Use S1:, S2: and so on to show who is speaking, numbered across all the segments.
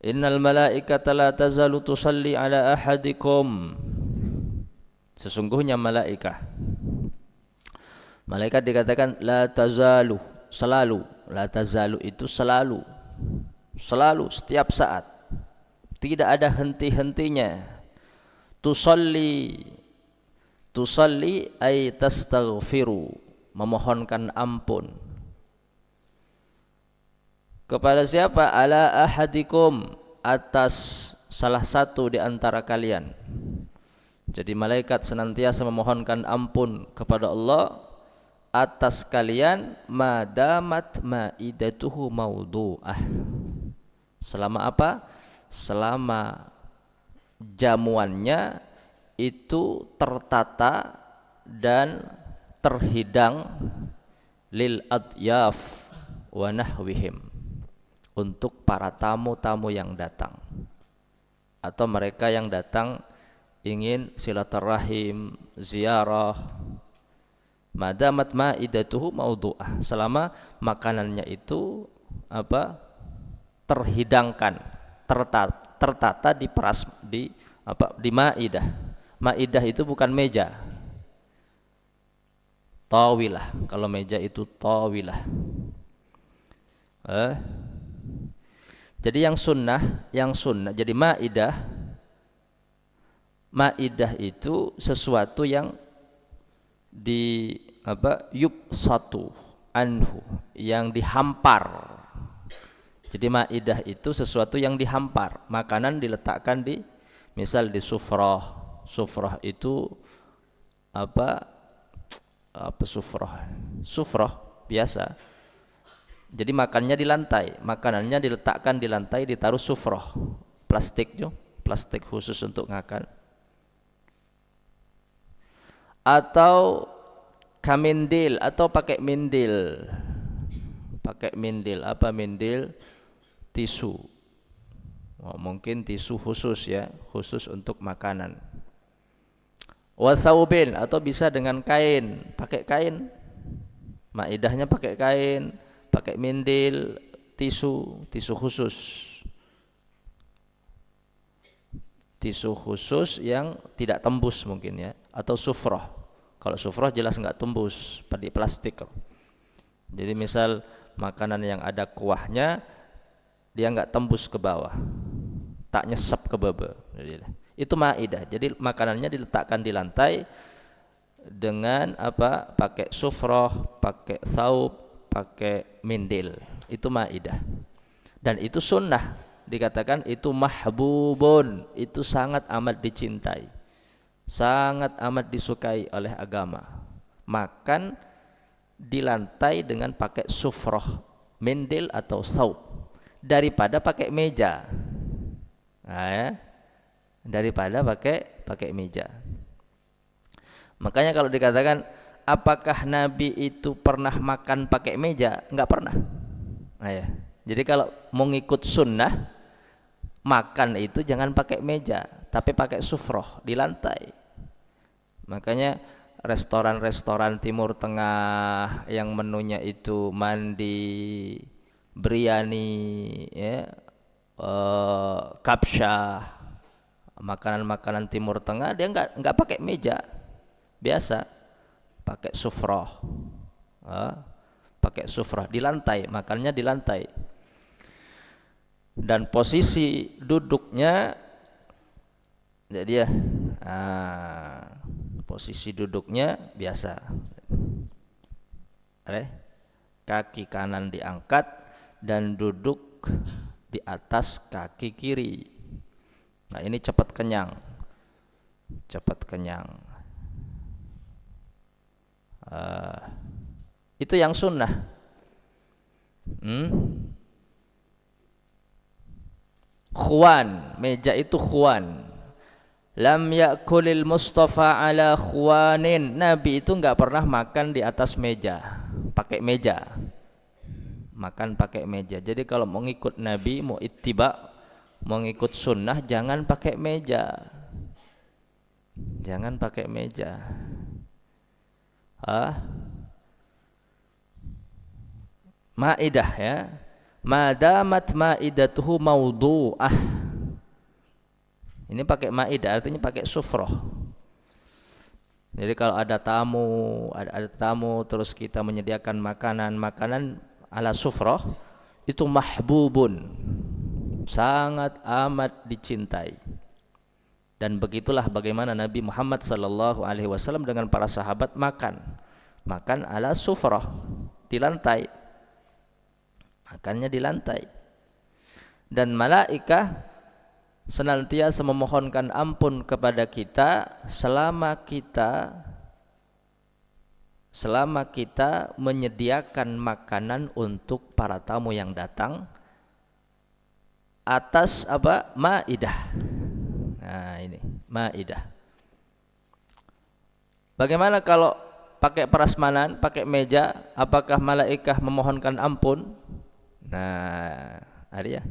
S1: Innal malaikata la tazalu tusalli ala ahadikum. Sesungguhnya malaikat dikatakan la tazalu, selalu. La tazalu itu selalu, selalu, setiap saat, tidak ada henti-hentinya. Tusalli, tusalli ay tastaghfiru, memohonkan ampun. Kepada siapa? Ala ahadikum, atas salah satu di antara kalian. Jadi malaikat senantiasa memohonkan ampun kepada Allah atas kalian, madamat maidatuhu maudu'ah. Selama apa? Selama jamuannya itu tertata dan terhidang lil adyaf wa nahwihim, untuk para tamu-tamu yang datang atau mereka yang datang ingin silaturahim, ziarah. Madamat maidatuhu maudu'ah, selama makanannya itu apa? Terhidangkan, tertata di maidah. Maidah itu bukan meja. Tawilah, kalau meja itu tawilah. Jadi yang sunnah, jadi maidah itu sesuatu yang yubsatu anhu, yang dihampar. Jadi maidah itu sesuatu yang dihampar, makanan diletakkan di, misal di sufrah. Sufrah itu sufrah biasa. Jadi makannya di lantai, makanannya diletakkan di lantai, ditaruh sufrah, plastik khusus untuk makan. Atau kamindil, atau pakai mindil. Mindil? Tisu. Mungkin tisu khusus ya, khusus untuk makanan. Wasaubin, atau bisa dengan kain, pakai kain. Maidahnya pakai kain, pakai mindil, tisu khusus. Tisu khusus yang tidak tembus mungkin ya, atau sufrah. Kalau sufrah jelas enggak tembus, pada plastik. Jadi misal makanan yang ada kuahnya, dia enggak tembus ke bawah, tak nyesep ke bawah. Itu maidah. Jadi makanannya diletakkan di lantai dengan pakai sufrah, pakai saub, pakai mindil. Itu maidah. Dan itu sunnah. Dikatakan itu mahbubun, itu sangat amat dicintai, sangat amat disukai oleh agama. Makan di lantai dengan pakai sufrah, mindil atau saub, daripada pakai meja. Daripada pakai meja. Makanya kalau dikatakan apakah Nabi itu pernah makan pakai meja? Enggak pernah. Jadi kalau mau ngikut sunnah, makan itu jangan pakai meja, tapi pakai sufroh di lantai. Makanya restoran-restoran Timur Tengah yang menunya itu mandi, biryani, kapsyah, makanan-makanan Timur Tengah, dia nggak pakai meja, biasa pakai sufroh, di lantai, makannya di lantai. Dan posisi duduknya jadi posisi duduknya biasa, kaki kanan diangkat dan duduk di atas kaki kiri. Nah ini cepat kenyang. Itu yang sunnah. Khuwan, meja itu khuwan. Lam yakulil Mustafa ala khuwanin. Nabi itu enggak pernah makan di atas meja, pakai meja. Makan pakai meja. Jadi kalau mau ngikut Nabi, mau ittiba, mau ngikut sunnah, jangan pakai meja. Jangan pakai meja. Maidah ya. Madamat maidatuhu mawdu'ah. Ini pakai maidah, artinya pakai sufrah. Jadi kalau ada tamu terus kita menyediakan makanan ala sufrah, itu mahbubun, sangat amat dicintai. Dan begitulah bagaimana Nabi Muhammad sallallahu alaihi wasallam dengan para sahabat makan ala sufrah, di lantai. Makannya di lantai. Dan malaikat senantiasa memohonkan ampun kepada kita selama kita menyediakan makanan untuk para tamu yang datang atas apa? Maidah. Nah, ini maidah. Bagaimana kalau pakai prasmanan, pakai meja, apakah malaikat memohonkan ampun? Nah, ada ya.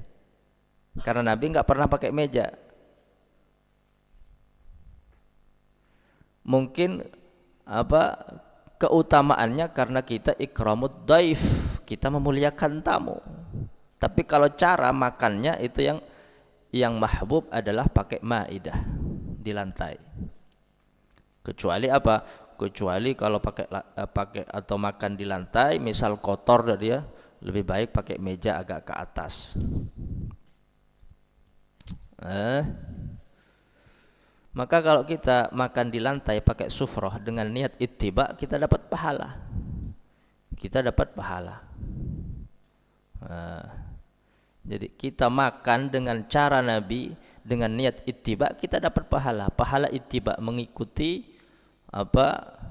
S1: Karena Nabi nggak pernah pakai meja. Mungkin apa keutamaannya karena kita ikramud daif, kita memuliakan tamu. Tapi kalau cara makannya itu yang mahbub adalah pakai maidah di lantai. Kecuali apa? Kecuali kalau pakai atau makan di lantai, misal kotor dari dia, lebih baik pakai meja agak ke atas. Maka kalau kita makan di lantai pakai sufrah dengan niat ittiba, kita dapat pahala. Jadi kita makan dengan cara Nabi dengan niat ittiba, kita dapat pahala. Pahala ittiba mengikuti apa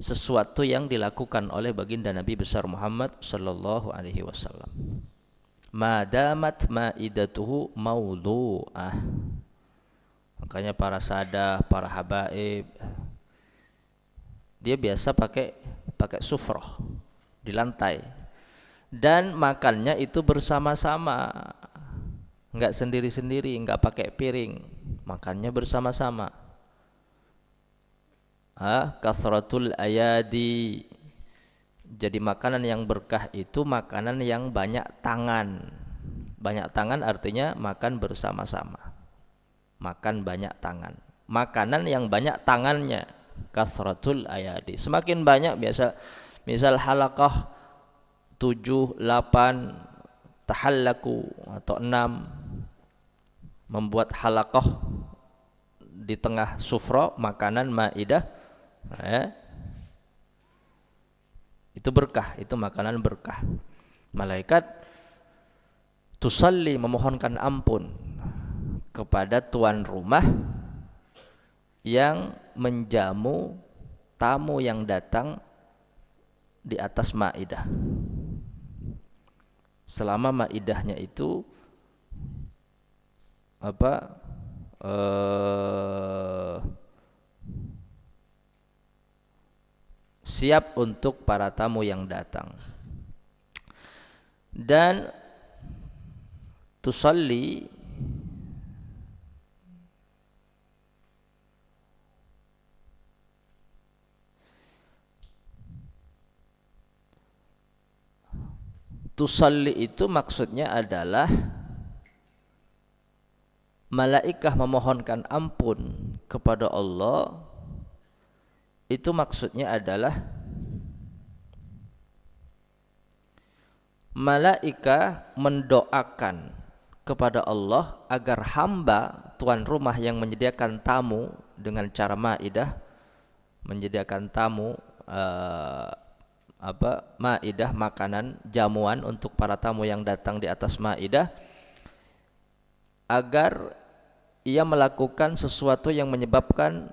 S1: sesuatu yang dilakukan oleh baginda Nabi besar Muhammad sallallahu alaihi wasallam. Madamat maidatuhu mawdu'ah. Makanya para sadah, para habaib, dia biasa pakai sufrah di lantai. Dan makannya itu bersama-sama, enggak sendiri-sendiri, enggak pakai piring, makannya bersama-sama. Kasratul ayadi. Jadi makanan yang berkah itu makanan yang banyak tangan. Banyak tangan artinya makan bersama-sama. Makan banyak tangan. Makanan yang banyak tangannya, kasratul ayadi. Semakin banyak biasa, misal halaqah 7, 8, tahallaku atau 6, membuat halaqah di tengah sufra, makanan maidah, itu berkah, itu makanan berkah. Malaikat tusalli, memohonkan ampun kepada tuan rumah yang menjamu tamu yang datang di atas maidah. Selama maidahnya itu apa? Siap untuk para tamu yang datang. Dan tusalli itu maksudnya adalah malaikat memohonkan ampun kepada Allah. Itu maksudnya adalah malaikat mendoakan kepada Allah agar hamba tuan rumah yang menyediakan tamu dengan cara maidah, menyediakan tamu maidah, makanan jamuan untuk para tamu yang datang di atas maidah, agar ia melakukan sesuatu yang menyebabkan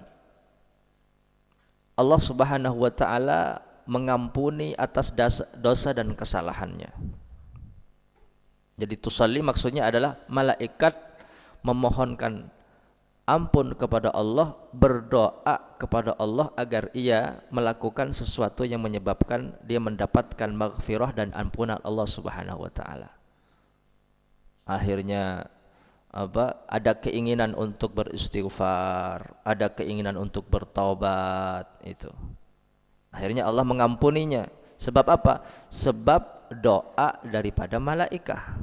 S1: Allah Subhanahu wa ta'ala mengampuni atas dosa dan kesalahannya. Jadi tusalli maksudnya adalah malaikat memohonkan ampun kepada Allah, berdoa kepada Allah agar ia melakukan sesuatu yang menyebabkan dia mendapatkan maghfirah dan ampunan Allah Subhanahu wa ta'ala. Akhirnya ada keinginan untuk beristighfar, ada keinginan untuk bertaubat, itu akhirnya Allah mengampuninya Sebab apa? Sebab doa daripada malaikah.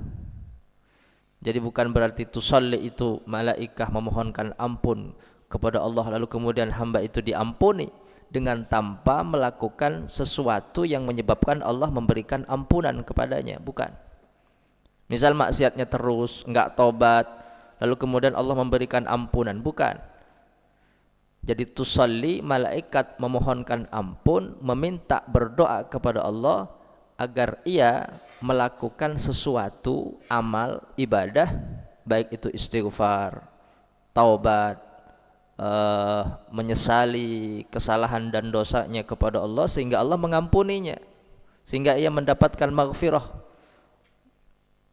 S1: Jadi bukan berarti tusalli itu malaikah memohonkan ampun kepada Allah lalu kemudian hamba itu diampuni dengan tanpa melakukan sesuatu yang menyebabkan Allah memberikan ampunan kepadanya, bukan. Misal maksiatnya terus, enggak tobat, lalu kemudian Allah memberikan ampunan, bukan. Jadi tusalli, malaikat memohonkan ampun, meminta berdoa kepada Allah agar ia melakukan sesuatu amal ibadah, baik itu istighfar, taubat, menyesali kesalahan dan dosanya kepada Allah sehingga Allah mengampuninya, sehingga ia mendapatkan maghfirah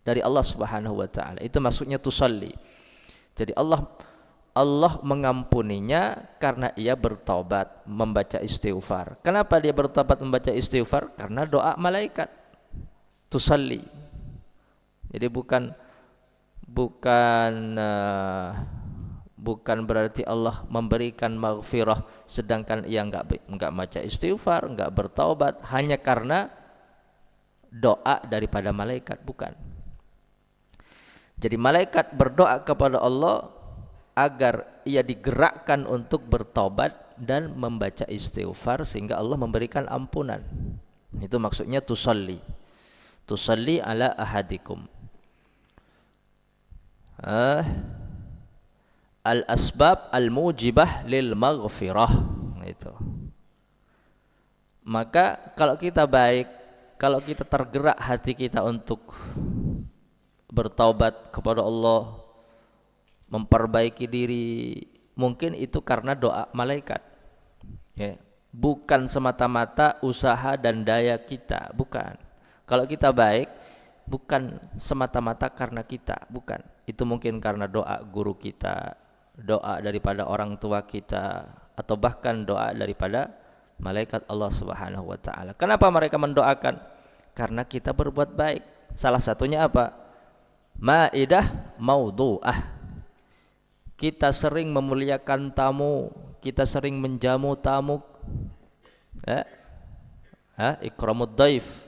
S1: dari Allah Subhanahu wa taala. Itu maksudnya tusalli. Jadi Allah mengampuninya karena ia bertaubat, membaca istighfar. Kenapa dia bertaubat membaca istighfar? Karena doa malaikat. Tusalli. Jadi bukan berarti Allah memberikan maghfirah sedangkan ia enggak baca istighfar, enggak bertaubat hanya karena doa daripada malaikat, bukan. Jadi malaikat berdoa kepada Allah agar ia digerakkan untuk bertobat dan membaca istighfar sehingga Allah memberikan ampunan. Itu maksudnya tusalli. Tusalli ala ahadikum. Al-asbab al-mujibah lil maghfirah. Itu. Maka kalau kita baik, kalau kita tergerak hati kita untuk bertaubat kepada Allah, memperbaiki diri, mungkin itu karena doa malaikat, ya. Bukan semata-mata usaha dan daya kita, bukan. Kalau kita baik, bukan semata-mata karena kita, bukan. Itu mungkin karena doa guru kita, doa daripada orang tua kita, atau bahkan doa daripada malaikat Allah Subhanahu wa taala. Kenapa mereka mendoakan? Karena kita berbuat baik. Salah satunya apa? Maidah maudu'ah. Kita sering memuliakan tamu, kita sering menjamu tamu, ikramud daif.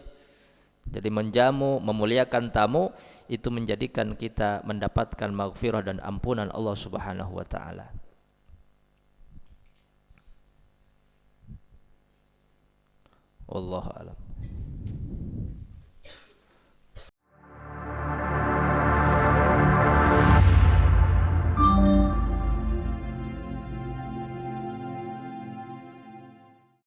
S1: Jadi menjamu, memuliakan tamu itu menjadikan kita mendapatkan maghfirah dan ampunan Allah Subhanahu wa taala. Wallahu a'lam.